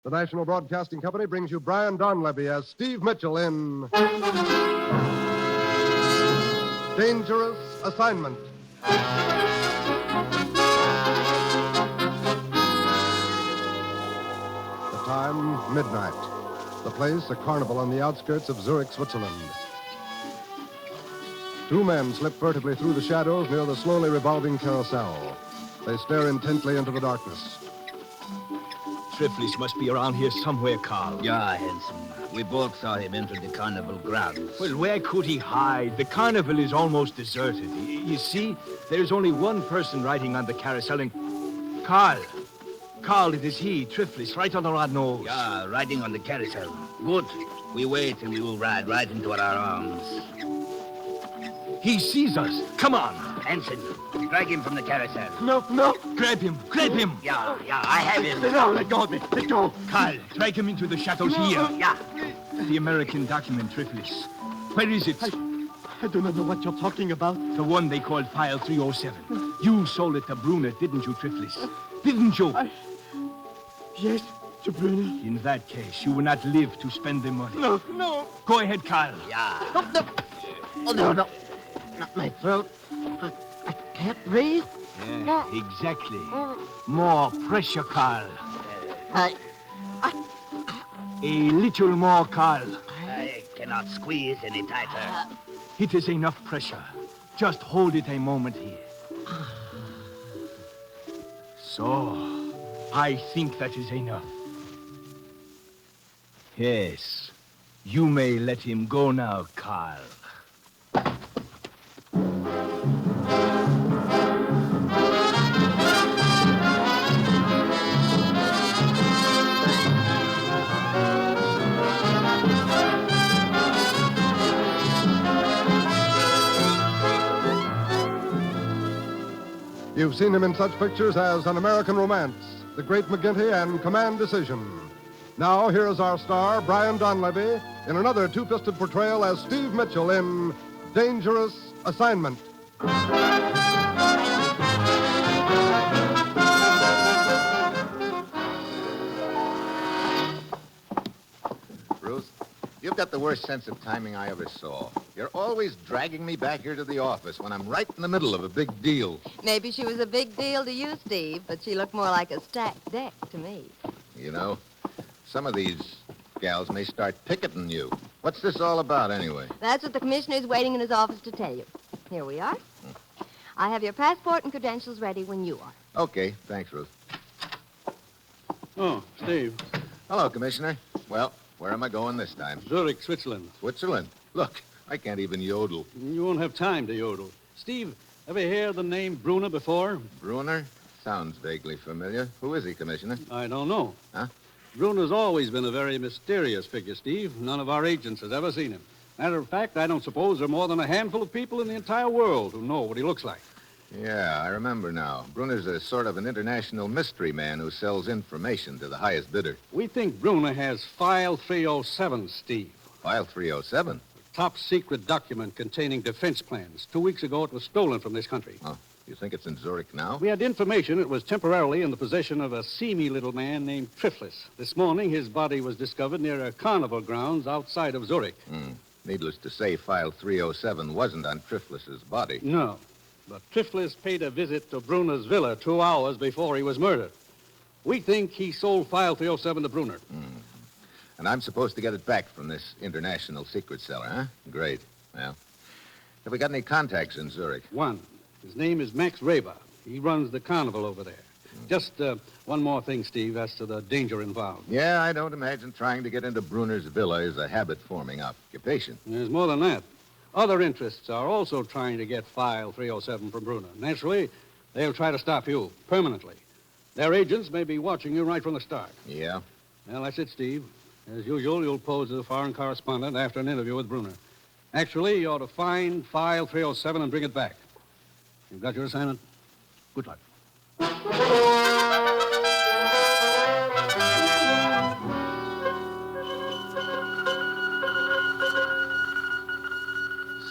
The National Broadcasting Company brings you Brian Donlevy as Steve Mitchell in Dangerous Assignment. The time, midnight. The place, a carnival on the outskirts of Zurich, Switzerland. Two men slip furtively through the shadows near the slowly revolving carousel. They stare intently into the darkness. Triflis must be around here somewhere, Carl. Yeah, handsome. We both saw him enter the carnival grounds. Well, where could he hide? The carnival is almost deserted. You see, there's only one person riding on the carousel, and... Carl, it is he, Triflis, right under our nose. Yeah, riding on the carousel. Good. We wait and we will ride right into our arms. He sees us. Come on. Hanson, drag him from the carousel. No. Grab him. Yeah, I have him. Let go of me. Let go. Carl, drag him into the shadows here. Yeah. The American document, Triflis. Where is it? I do not know what you're talking about. The one they called File 307. You sold it to Brunner, didn't you, Triflis? Didn't you? Yes, to Brunner. In that case, you will not live to spend the money. No. Go ahead, Carl. Yeah. No. Not my throat. I can't breathe. Yeah, exactly. More pressure, Carl. I A little more, Carl. I cannot squeeze any tighter. It is enough pressure. Just hold it a moment here. So, I think that is enough. Yes, you may let him go now, Carl. You've seen him in such pictures as An American Romance, The Great McGinty, and Command Decision. Now, here is our star, Brian Donlevy, in another two-fisted portrayal as Steve Mitchell in Dangerous Assignment. Ruth, you've got the worst sense of timing I ever saw. You're always dragging me back here to the office when I'm right in the middle of a big deal. Maybe she was a big deal to you, Steve, but she looked more like a stacked deck to me. You know, some of these gals may start picketing you. What's this all about, anyway? That's what the commissioner's waiting in his office to tell you. Here we are. I have your passport and credentials ready when you are. Okay, thanks, Ruth. Oh, Steve. Hello, Commissioner. Well, where am I going this time? Zurich, Switzerland. Switzerland. Look, I can't even yodel. You won't have time to yodel. Steve, ever hear the name Brunner before? Brunner? Sounds vaguely familiar. Who is he, Commissioner? I don't know. Huh? Brunner's always been a very mysterious figure, Steve. None of our agents has ever seen him. Matter of fact, I don't suppose there are more than a handful of people in the entire world who know what he looks like. Yeah, I remember now. Brunner's a sort of an international mystery man who sells information to the highest bidder. We think Brunner has File 307, Steve. File 307? Top secret document containing defense plans. 2 weeks ago, it was stolen from this country. Oh, you think it's in Zurich now? We had information it was temporarily in the possession of a seamy little man named Triflis. This morning, his body was discovered near a carnival grounds outside of Zurich. Needless to say, File 307 wasn't on Triflis's body. No, but Triflis paid a visit to Brunner's villa 2 hours before he was murdered. We think he sold File 307 to Brunner. And I'm supposed to get it back from this international secret seller, huh? Great. Well, have we got any contacts in Zurich? One. His name is Max Raber. He runs the carnival over there. Just one more thing, Steve, as to the danger involved. Yeah, I don't imagine trying to get into Brunner's villa is a habit-forming occupation. There's more than that. Other interests are also trying to get File 307 from Brunner. Naturally, they'll try to stop you permanently. Their agents may be watching you right from the start. Yeah? Well, that's it, Steve. As usual, you'll pose as a foreign correspondent after an interview with Brunner. Actually, you ought to find File 307 and bring it back. You've got your assignment. Good luck.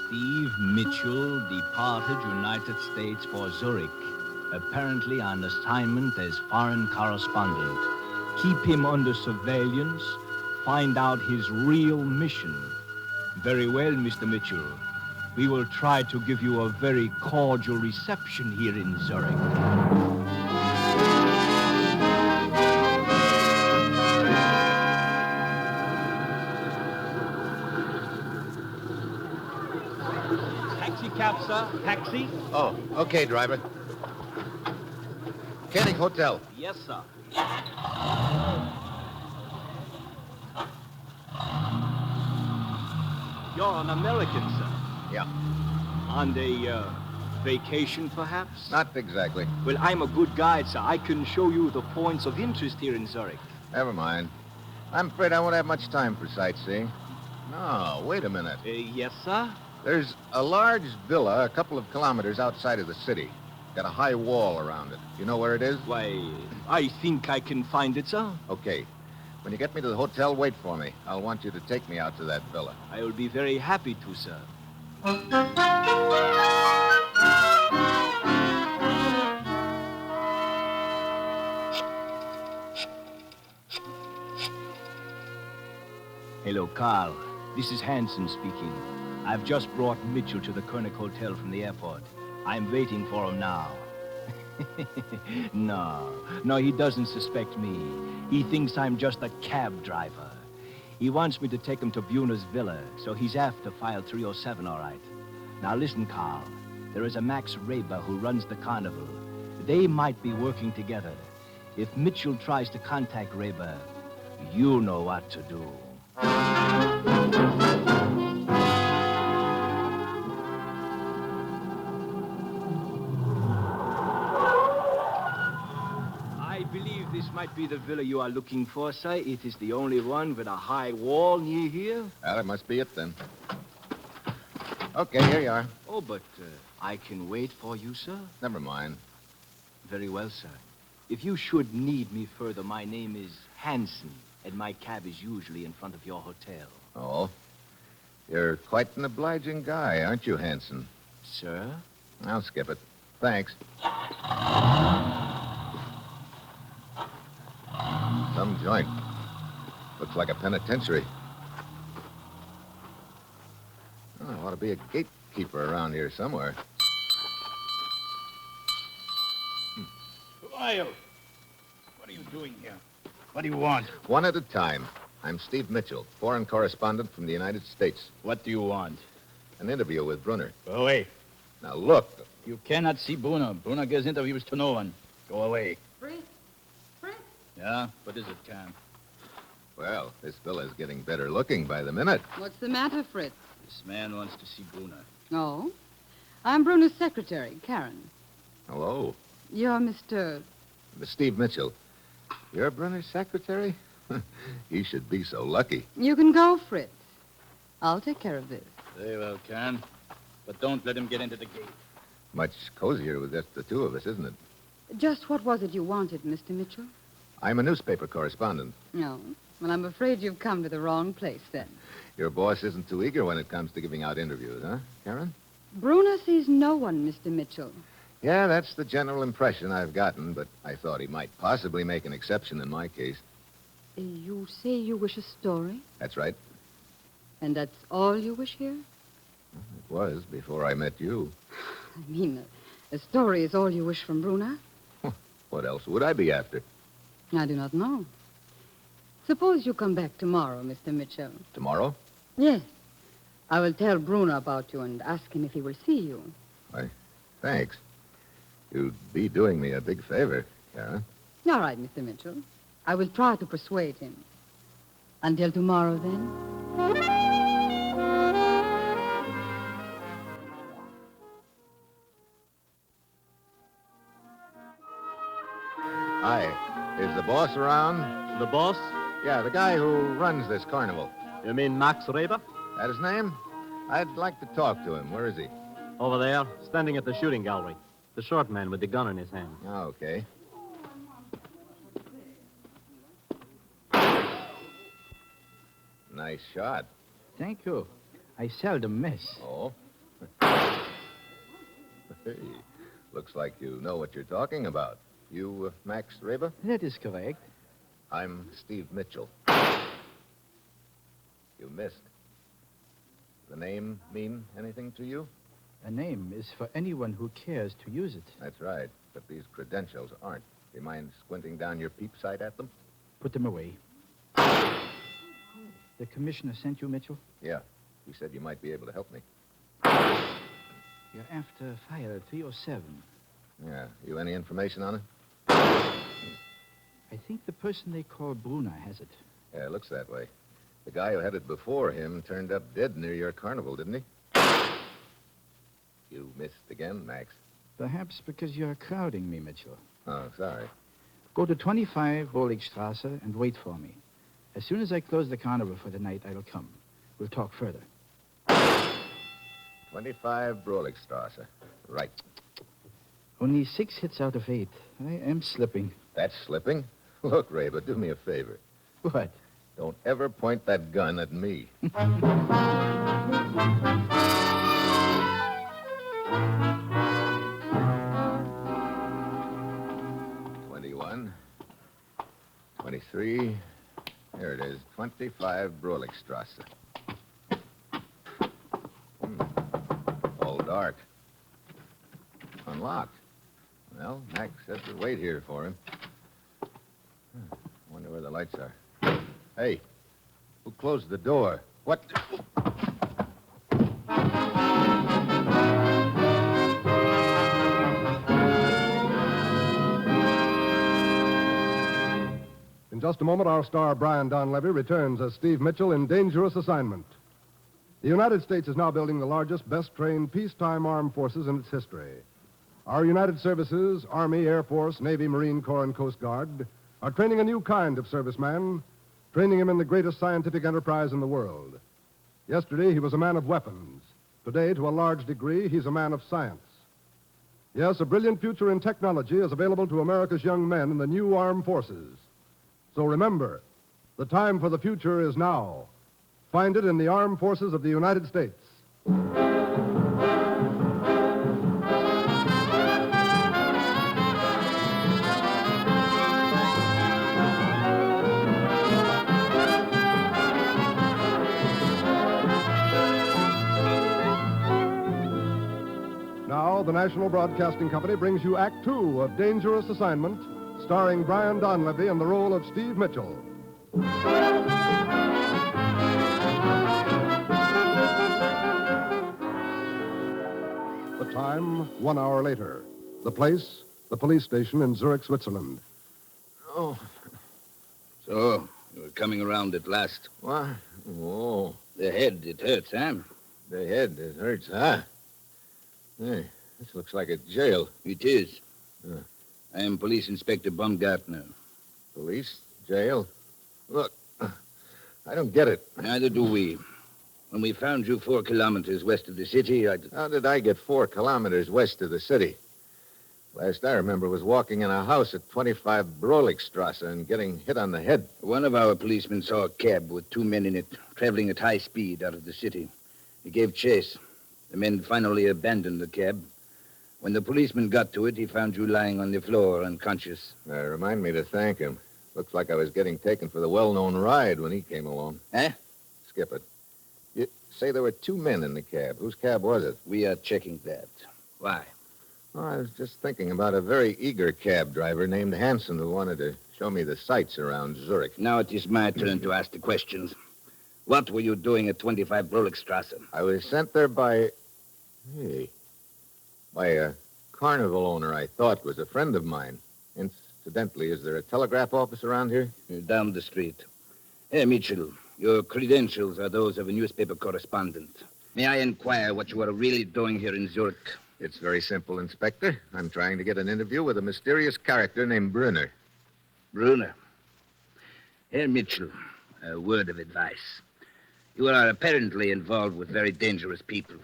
Steve Mitchell departed United States for Zurich, apparently on assignment as foreign correspondent. keep him under surveillance, find out his real mission. Very well, Mr. Mitchell. We will try to give you a very cordial reception here in Zurich. Taxi cab, sir. Taxi? Oh, okay, driver. Koenig Hotel. Yes, sir. You're an American, sir. Yeah, On a vacation, perhaps? not exactly. Well, I'm a good guide, sir. I can show you the points of interest here in Zurich. Never mind. I'm afraid I won't have much time for sightseeing. No, wait a minute. Yes, sir? There's a large villa a couple of kilometers outside of the city. Got a high wall around it. You know where it is? Why, I think I can find it, sir. Okay. When you get me to the hotel, wait for me. I'll want you to take me out to that villa. I will be very happy to, sir. Hello, Carl. This is Hansen speaking. I've just brought Mitchell to the Koenig Hotel from the airport. I'm waiting for him now. No, he doesn't suspect me. He thinks I'm just a cab driver. He wants me to take him to Buna's villa, so he's after file 307, all right. Now listen, Carl. There is a Max Raber who runs the carnival. They might be working together. If Mitchell tries to contact Raber, you know what to do. I believe this might be the villa you are looking for, sir. It is the only one with a high wall near here. Well, that must be it then. Okay, here you are. Oh, but I can wait for you, sir. Never mind. Very well, sir. If you should need me further, my name is Hansen, and my cab is usually in front of your hotel. Oh, you're quite an obliging guy, aren't you, Hanson? Sir? I'll skip it. Thanks. Some joint. Looks like a penitentiary. Oh, there ought to be a gatekeeper around here somewhere. Who are you? What are you doing here? What do you want? One at a time. I'm Steve Mitchell, foreign correspondent from the United States. What do you want? An interview with Brunner. Go away. Now, look. You cannot see Brunner. Brunner gives interviews to no one. Go away. Fritz? Fritz? Yeah? What is it, Karen? Well, this villa's getting better looking by the minute. What's the matter, Fritz? This man wants to see Brunner. Oh? I'm Bruno's secretary, Karen. Hello. You're Mr. Steve Mitchell. You're Brunner's secretary? He should be so lucky. You can go, Fritz. I'll take care of this. Very well, Karen. But don't let him get into the gate. Much cozier with just the two of us, isn't it? Just what was it you wanted, Mr. Mitchell? I'm a newspaper correspondent. No. Well, I'm afraid you've come to the wrong place, then. Your boss isn't too eager when it comes to giving out interviews, huh, Karen? Bruno sees no one, Mr. Mitchell. Yeah, that's the general impression I've gotten, but I thought he might possibly make an exception in my case. You say you wish a story? That's right. And that's all you wish here? It was before I met you. I mean, a story is all you wish from Bruna? What else would I be after? I do not know. Suppose you come back tomorrow, Mr. Mitchell. Tomorrow? Yes. I will tell Bruno about you and ask him if he will see you. Why, thanks. You'd be doing me a big favor, Karen. All right, Mr. Mitchell. I will try to persuade him. Until tomorrow, then. Hi. Is the boss around? The boss? Yeah, the guy who runs this carnival. You mean Max Raber? That his name? I'd like to talk to him. Where is he? Over there, standing at the shooting gallery. The short man with the gun in his hand. Oh, okay. Nice shot. Thank you. I seldom miss. Oh. Hey, looks like you know what you're talking about. You, Max Raber? That is correct. I'm Steve Mitchell. You missed. The name mean anything to you? A name is for anyone who cares to use it. That's right, but these credentials aren't. Do you mind squinting down your peep sight at them? Put them away. The commissioner sent you, Mitchell? Yeah. He said you might be able to help me. You're after file 307. Yeah. You any information on it? I think the person they call Brunner has it. Yeah, it looks that way. The guy who had it before him turned up dead near your carnival, didn't he? You missed again, Max. Perhaps because you're crowding me, Mitchell. Oh, sorry. Go to 25 Roligstrasse and wait for me. As soon as I close the carnival for the night, I will come. We'll talk further. 25 Broligstrasse. Right. Only 6 hits out of 8. I am slipping. That's slipping? Look, Ray, but do me a favor. What? Don't ever point that gun at me. 21, 23. Here it is, 25 Broligstrasse. All dark. Unlocked. Well, Max said to wait here for him. Wonder where the lights are. Hey, who closed the door? What? In just a moment, our star, Brian Donlevy, returns as Steve Mitchell in Dangerous Assignment. The United States is now building the largest, best-trained peacetime armed forces in its history. Our United Services, Army, Air Force, Navy, Marine Corps, and Coast Guard, are training a new kind of serviceman, training him in the greatest scientific enterprise in the world. Yesterday, he was a man of weapons. Today, to a large degree, he's a man of science. Yes, a brilliant future in technology is available to America's young men in the new armed forces. So remember, the time for the future is now. Find it in the armed forces of the United States. Now, the National Broadcasting Company brings you Act Two of Dangerous Assignment, starring Brian Donlevy in the role of Steve Mitchell. The time, 1 hour later. The place, the police station in Zurich, Switzerland. Oh. So, you were coming around at last. What? Oh, The head, it hurts, huh? the head, it hurts, huh? Hey, this looks like a jail. It is. Yeah. I am Police Inspector Baumgartner. Police? Jail? Look, I don't get it. Neither do we. When we found you 4 kilometers west of the city, How did I get 4 kilometers west of the city? Last I remember was walking in a house at 25 Broligstrasse and getting hit on the head. One of our policemen saw a cab with 2 men in it, traveling at high speed out of the city. He gave chase. The men finally abandoned the cab. When the policeman got to it, he found you lying on the floor, unconscious. Remind me to thank him. Looks like I was getting taken for the well-known ride when he came along. Huh? Skip it. You say there were 2 men in the cab. Whose cab was it? We are checking that. Why? Oh, I was just thinking about a very eager cab driver named Hansen who wanted to show me the sights around Zurich. Now it is my turn to ask the questions. What were you doing at 25 Broligstrasse? I was sent there by a carnival owner I thought was a friend of mine. Incidentally, is there a telegraph office around here? Down the street. Hey, Mitchell, your credentials are those of a newspaper correspondent. May I inquire what you are really doing here in Zurich? It's very simple, Inspector. I'm trying to get an interview with a mysterious character named Brunner. Brunner. Herr Mitchell, a word of advice. You are apparently involved with very dangerous people.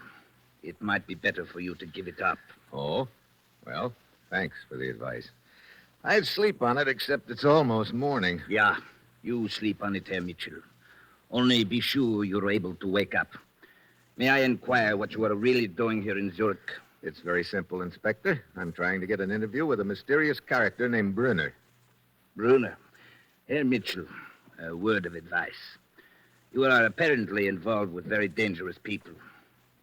It might be better for you to give it up. Oh? Well, thanks for the advice. I'd sleep on it, except it's almost morning. Yeah, you sleep on it, Herr Mitchell. Only be sure you're able to wake up. May I inquire what you are really doing here in Zurich? It's very simple, Inspector. I'm trying to get an interview with a mysterious character named Brunner. Brunner. Herr Mitchell, a word of advice. You are apparently involved with very dangerous people.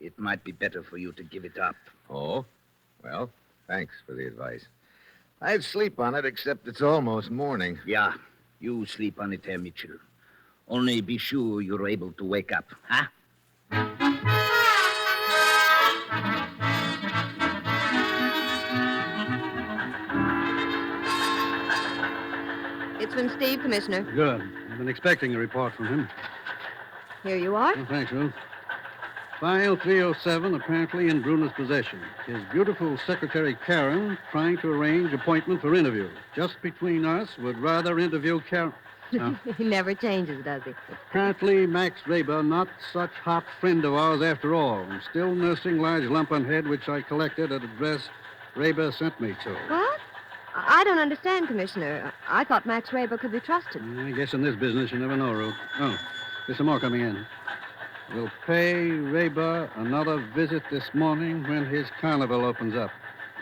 It might be better for you to give it up. Oh? Well, thanks for the advice. I'd sleep on it, except it's almost morning. Yeah, you sleep on it, Herr Mitchell. Only be sure you're able to wake up, huh? It's from Steve, Commissioner. Good. I've been expecting a report from him. Here you are. Oh, thanks, Ruth. File 307 apparently in Bruner's possession. His beautiful secretary, Karen, trying to arrange appointment for interview. Just between us, would rather interview Karen. He never changes, does he? Apparently, Max Raber, not such hot friend of ours after all. I'm still nursing large lump on head, which I collected at address Raber sent me to. What? I don't understand, Commissioner. I thought Max Raber could be trusted. I guess in this business you never know, Ruth. Oh, there's some more coming in. We'll pay Raber another visit this morning when his carnival opens up.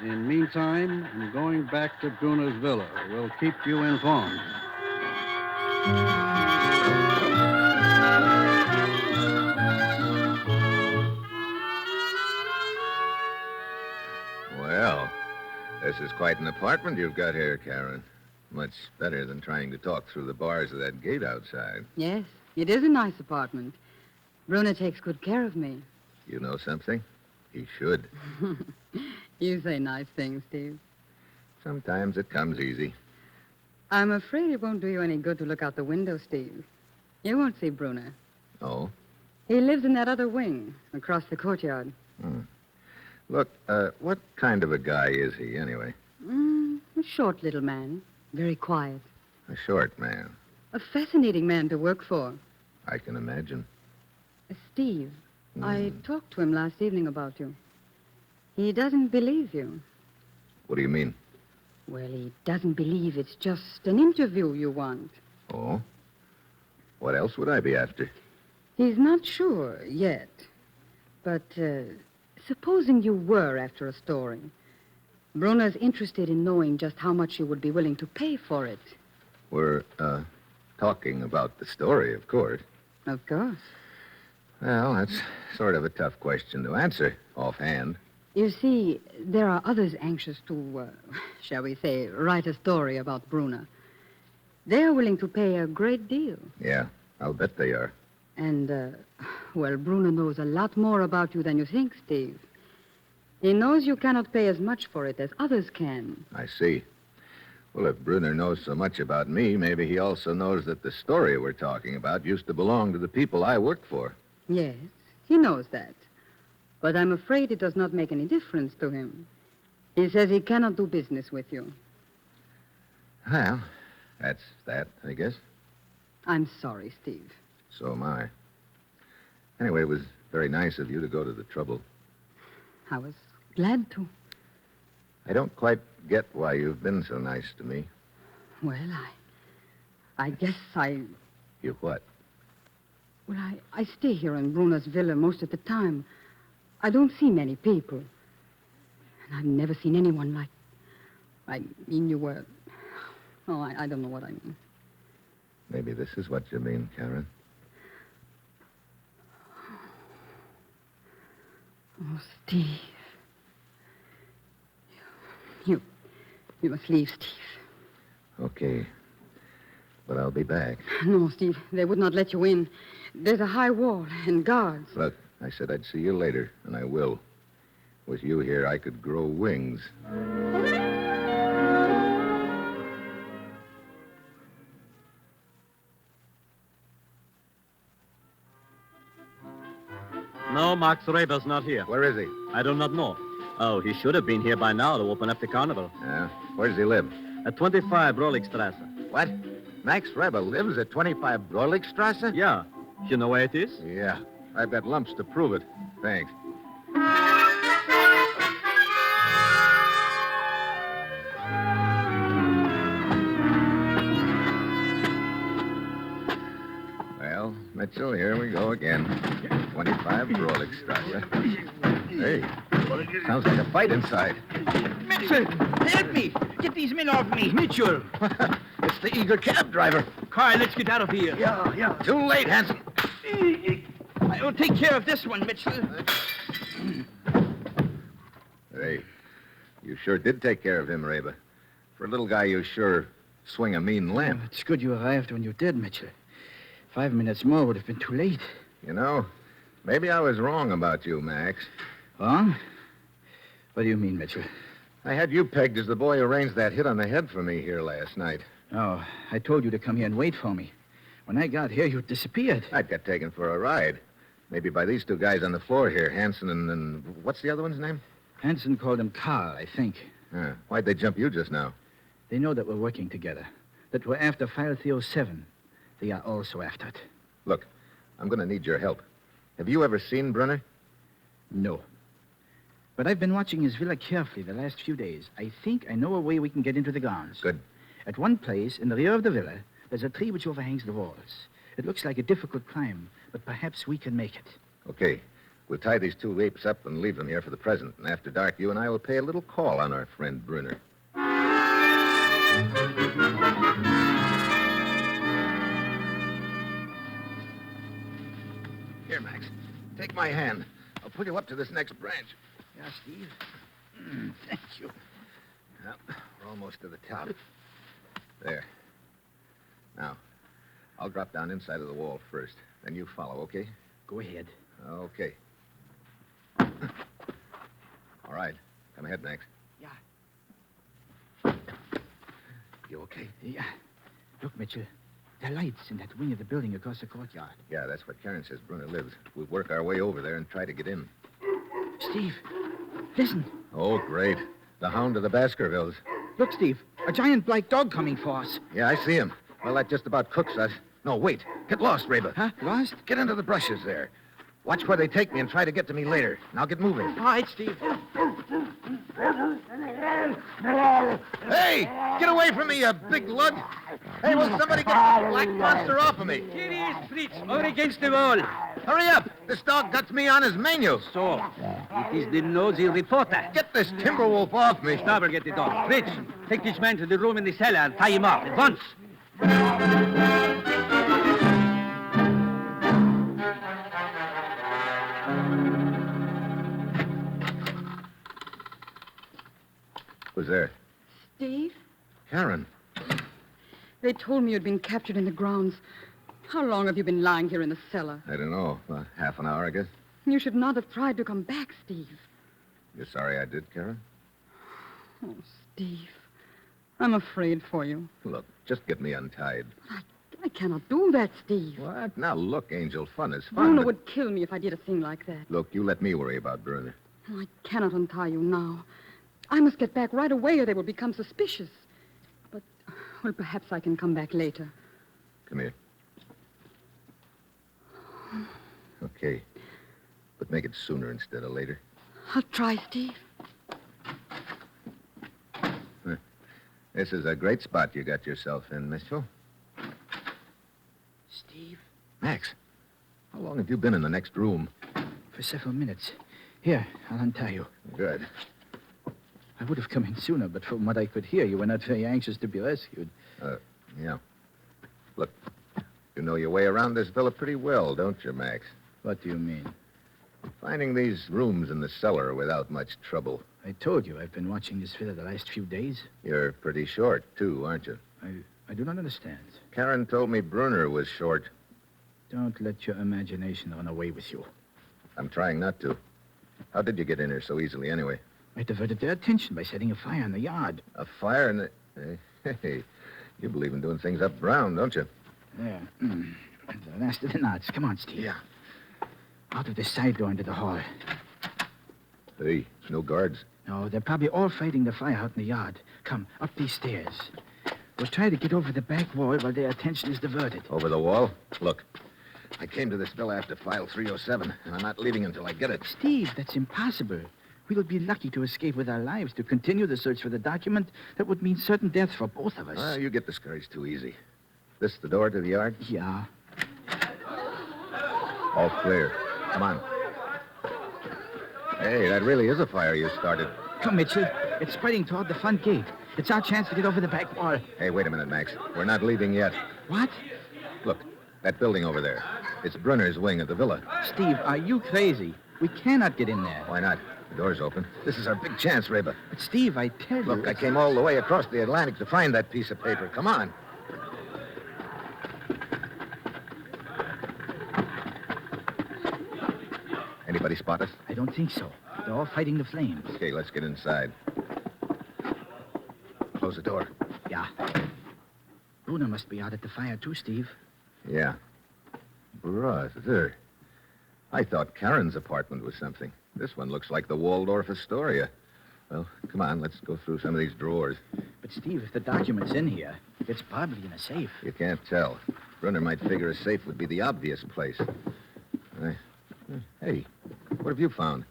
In meantime, I'm going back to Bruner's villa. We'll keep you informed. Well, this is quite an apartment you've got here, Karen. Much better than trying to talk through the bars of that gate outside. Yes, it is a nice apartment. Bruner takes good care of me. You know something? He should. You say nice things, Steve. Sometimes it comes easy. I'm afraid it won't do you any good to look out the window, Steve. You won't see Bruner. Oh? He lives in that other wing, across the courtyard. Look, what kind of a guy is he, anyway? A short little man, very quiet. A short man. A fascinating man to work for. I can imagine. Steve, I talked to him last evening about you. He doesn't believe you. What do you mean? Well, he doesn't believe it's just an interview you want. Oh? What else would I be after? He's not sure yet. But supposing you were after a story, Bruner's interested in knowing just how much you would be willing to pay for it. We're, talking about the story, of course. Of course. Well, that's sort of a tough question to answer offhand. You see, there are others anxious to, shall we say, write a story about Bruner. They're willing to pay a great deal. Yeah, I'll bet they are. And, well, Bruner knows a lot more about you than you think, Steve. He knows you cannot pay as much for it as others can. I see. Well, if Bruner knows so much about me, maybe he also knows that the story we're talking about used to belong to the people I worked for. Yes, he knows that. But I'm afraid it does not make any difference to him. He says he cannot do business with you. Well, that's that, I guess. I'm sorry, Steve. So am I. Anyway, it was very nice of you to go to the trouble. I was glad to. I don't quite get why you've been so nice to me. Well, I guess You what? Well, I stay here in Bruner's villa most of the time. I don't see many people. And I've never seen anyone like... I mean, you were... Oh, I don't know what I mean. Maybe this is what you mean, Karen. Oh, Steve. You must leave, Steve. Okay. But I'll be back. No, Steve, they would not let you in. There's a high wall and guards. Look, I said I'd see you later, and I will. With you here, I could grow wings. No, Max Reber's not here. Where is he? I do not know. Oh, he should have been here by now to open up the carnival. Yeah? Where does he live? At 25 Roligstrasse. What? Max Reber lives at 25 Broligstrasse? Yeah. You know where it is? Yeah. I've got lumps to prove it. Thanks. Well, Mitchell, here we go again. 25 Broligstrasse. Hey, sounds like a fight inside. Mitchell, help me! Get these men off me! Mitchell! It's the eager cab driver. Carl, let's get out of here. Yeah. Too late, Hanson. I will take care of this one, Mitchell. Hey, you sure did take care of him, Reba. For a little guy, you sure swing a mean lamp. Oh, it's good you arrived when you did, Mitchell. 5 minutes more would have been too late. You know, maybe I was wrong about you, Max. Wrong? What do you mean, Mitchell? I had you pegged as the boy who arranged that hit on the head for me here last night. Oh, I told you to come here and wait for me. When I got here, you disappeared. I got taken for a ride. Maybe by these two guys on the floor here, Hanson and what's the other one's name? Hanson called him Carl, I think. Why'd they jump you just now? They know that we're working together, that we're after File 307. They are also after it. Look, I'm going to need your help. Have you ever seen Brunner? No. But I've been watching his villa carefully the last few days. I think I know a way we can get into the grounds. Good. At one place, in the rear of the villa, there's a tree which overhangs the walls. It looks like a difficult climb, but perhaps we can make it. Okay. We'll tie these two apes up and leave them here for the present. And after dark, you and I will pay a little call on our friend Brunner. Here, Max. Take my hand. I'll pull you up to this next branch. Yeah, Steve? Thank you. Well, we're almost to the top. There. Now, I'll drop down inside of the wall first. Then you follow, okay? Go ahead. Okay. All right. Come ahead, Max. Yeah. You okay? Yeah. Look, Mitchell. There are lights in that wing of the building across the courtyard. Yeah, that's what Karen says Brunner lives. We'll work our way over there and try to get in. Steve, listen. Oh, great. The hound of the Baskervilles. Look, Steve. A giant black dog coming for us. Yeah, I see him. Well, that just about cooks us. No, wait. Get lost, Reba. Huh? Lost? Get into the brushes there. Watch where they take me and try to get to me later. Now get moving. All right, Steve. Hey! Get away from me, you big lug! Hey, will somebody get this black monster off of me? Here he is, Fritz, over against the wall. Hurry up! This dog got me on his menu. So, it is the nosy reporter. Get this timber wolf off me. Stauber, get the dog. Fritz, take this man to the room in the cellar and tie him up at once. Who's there? Steve? Karen. They told me you'd been captured in the grounds. How long have you been lying here in the cellar? I don't know. Half an hour, I guess. You should not have tried to come back, Steve. You're sorry I did, Karen? Oh, Steve. I'm afraid for you. Look, just get me untied. I cannot do that, Steve. What? Now, look, Angel, fun is fun. Bruno but- would kill me if I did a thing like that. Look, you let me worry about Brunner. Oh, I cannot untie you now. I must get back right away or they will become suspicious. But, well, perhaps I can come back later. Come here. Okay. But make it sooner instead of later. I'll try, Steve. This is a great spot you got yourself in, Mitchell. Steve? Max, how long have you been in the next room? For several minutes. Here, I'll untie you. Good. I would have come in sooner, but from what I could hear, you were not very anxious to be rescued. Yeah. Look, you know your way around this villa pretty well, don't you, Max? What do you mean? Finding these rooms in the cellar without much trouble. I told you I've been watching this villa the last few days. You're pretty short, too, aren't you? I do not understand. Karen told me Brunner was short. Don't let your imagination run away with you. I'm trying not to. How did you get in here so easily, anyway? I diverted their attention by setting a fire in the yard. A fire in the... Hey, you believe in doing things up ground, don't you? There. The last of the knots. Come on, Steve. Yeah. Out of this side door into the hall. Hey, no guards. No, they're probably all fighting the fire out in the yard. Come, up these stairs. We'll try to get over the back wall while their attention is diverted. Over the wall? Look, I came to this villa after File 307, and I'm not leaving until I get it. Steve, that's impossible. We'll be lucky to escape with our lives. To continue the search for the document, that would mean certain death for both of us. You get discouraged too easy. This the door to the yard? Yeah. All clear. Come on. Hey, that really is a fire you started. Come, Mitchell. It's spreading toward the front gate. It's our chance to get over the back wall. Hey, wait a minute, Max. We're not leaving yet. What? Look, that building over there. It's Brunner's wing of the villa. Steve, are you crazy? We cannot get in there. Why not? The door's open. This is our big chance, Reba. But, Steve, I tell you... Look, I came all the way across the Atlantic to find that piece of paper. Come on. Anybody spot us? I don't think so. They're all fighting the flames. Okay, let's get inside. Close the door. Yeah. Bruno must be out at the fire, too, Steve. Yeah. Brother. I thought Karen's apartment was something. This one looks like the Waldorf Astoria. Well, come on, let's go through some of these drawers. But, Steve, if the document's in here, it's probably in a safe. You can't tell. Brunner might figure a safe would be the obvious place. Hey, what have you found?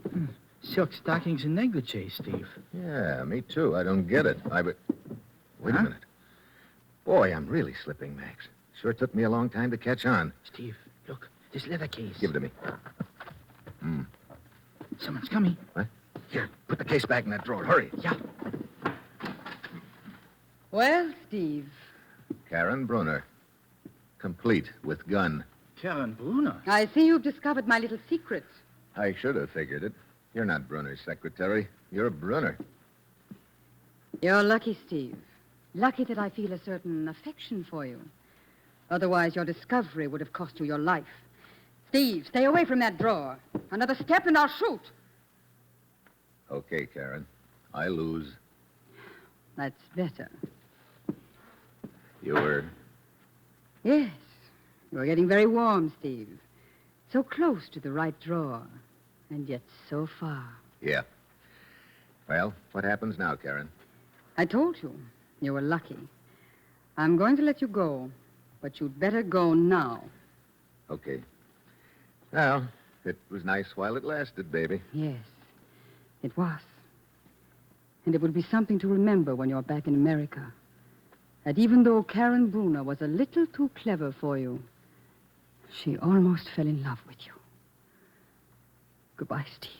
Silk stockings and negligee, Steve. Yeah, me too. I don't get it. Wait a minute. Boy, I'm really slipping, Max. Sure took me a long time to catch on. Steve, look, this leather case. Give it to me. Someone's coming. What? Here, put the case back in that drawer. Hurry. Yeah. Well, Steve. Karen Brunner. Complete with gun. Karen Bruno. I see you've discovered my little secret. I should have figured it. You're not Brunner's secretary. You're Brunner. You're lucky, Steve. Lucky that I feel a certain affection for you. Otherwise, your discovery would have cost you your life. Steve, stay away from that drawer. Another step and I'll shoot. Okay, Karen. I lose. That's better. You were... Yes. You're getting very warm, Steve. So close to the right drawer, and yet so far. Yeah. Well, what happens now, Karen? I told you. You were lucky. I'm going to let you go, but you'd better go now. Okay. Well, it was nice while it lasted, baby. Yes, it was. And it will be something to remember when you're back in America. That even though Karen Bruno was a little too clever for you, she almost fell in love with you. Goodbye, Steve.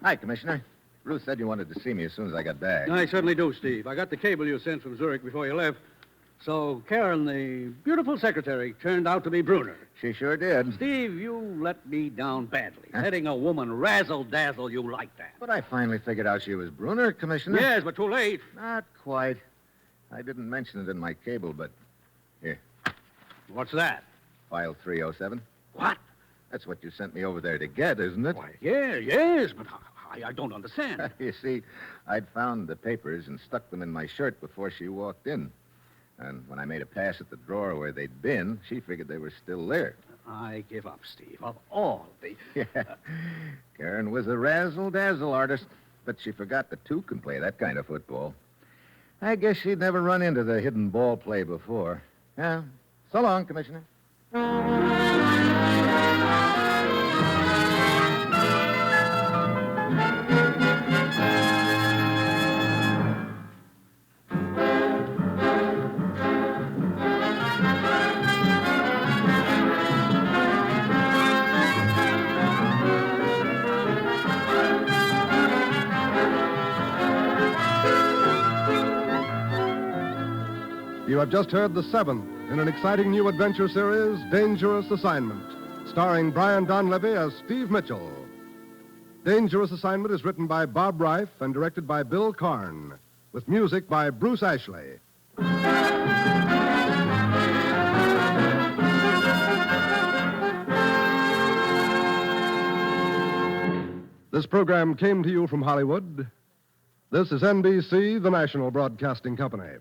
Hi, Commissioner. Ruth said you wanted to see me as soon as I got back. I certainly do, Steve. I got the cable you sent from Zurich before you left. So Karen, the beautiful secretary, turned out to be Brunner. She sure did. Steve, you let me down badly. Letting a woman razzle-dazzle you like that. But I finally figured out she was Brunner, Commissioner. Yes, but too late. Not quite. I didn't mention it in my cable, but... Here, What's that? file 307. What? That's what you sent me over there to get, isn't it? Why, yes, but I don't understand. You see, I'd found the papers and stuck them in my shirt before she walked in. And when I made a pass at the drawer where they'd been, she figured they were still there. I give up, Steve. Of all the... Yeah. Karen was a razzle-dazzle artist, but she forgot that two can play that kind of football. I guess she'd never run into the hidden ball play before. Yeah. So long, Commissioner. You have just heard the seventh in an exciting new adventure series, Dangerous Assignment, starring Brian Donlevy as Steve Mitchell. Dangerous Assignment is written by Bob Reif and directed by Bill Karn, with music by Bruce Ashley. This program came to you from Hollywood. This is NBC, the national broadcasting company.